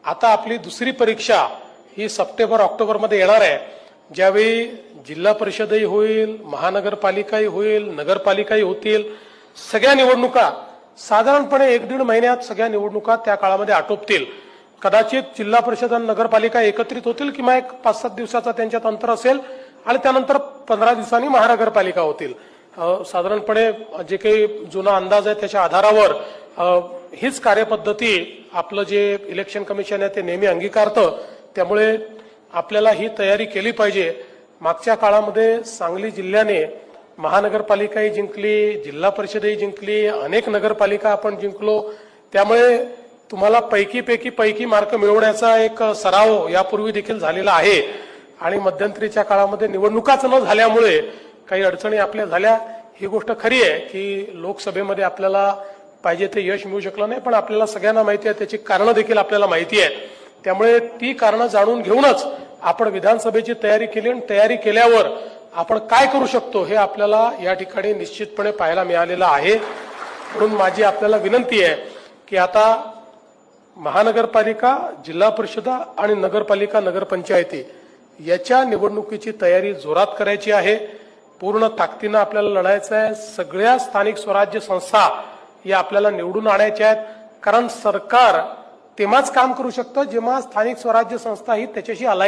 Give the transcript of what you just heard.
आता आपली दुसरी परीक्षा ही सप्टेंबर ऑक्टोबर मध्ये येणार आहे, ज्यावेळी जिल्हा परिषदही होईल, महानगरपालिकाही होईल, नगरपालिकाही होतील. सगळ्या निवडणुका साधारणपणे 1-1.5 महिन्यात सगळ्या निवडणुका त्या काळामध्ये आटोपतील. कदाचित जिल्हा परिषद आणि नगरपालिका एकत्रित होतील किंवा एक 5-7 दिवसाचा त्यांच्यात अंतर असेल आणि त्यानंतर 15 दिवसांनी महानगरपालिका होतील. साधारणपणे जे काही जुना अंदाज आहे त्याच्या आधारावर हीच कार्यपद्धती आपलं जे इलेक्शन कमिशन आहे ते नेहमी अंगीकारतं. त्यामुळे आपल्याला ही तयारी केली पाहिजे. मागच्या काळामध्ये सांगली जिल्ह्याने महानगरपालिकाही जिंकली, जिल्हा परिषदही जिंकली, अनेक नगरपालिका आपण जिंकलो. त्यामुळे तुम्हाला पैकी मार्क मिळवण्याचा एक सराव यापूर्वी देखील झालेला आहे. आणि मध्यंतरीच्या काळामध्ये निवडणुकाच न झाल्यामुळे काही अडचणी आपल्या झाल्या. ही गोष्ट खरी आहे की लोकसभेमध्ये आपल्याला पाहिजे ते यश मिळू शकलं नाही, पण आपल्याला सगळ्यांना माहिती आहे, त्याची कारणं देखील आपल्याला माहिती आहे. त्यामुळे ती कारणं जाणून घेऊनच आपण विधानसभेची तयारी केली आणि तयारी केल्यावर आपण काय करू शकतो हे आपल्याला या ठिकाणी निश्चितपणे पाहायला मिळालेलं आहे. म्हणून माझी आपल्याला विनंती आहे की आता महानगरपालिका, जिल्हा परिषद आणि नगरपालिका, नगरपंचायती याच्या निवडणुकीची तयारी जोरात करायची आहे. पूर्ण ताकदीनं आपल्याला लढायचं आहे. सगळ्या स्थानिक स्वराज्य संस्था या आपल्याला निवडून आणायच्या आहेत. कारण सरकार तेव्हाच काम करू शकतं जेव्हा स्थानिक स्वराज्य संस्था ही त्याच्याशी अलाइन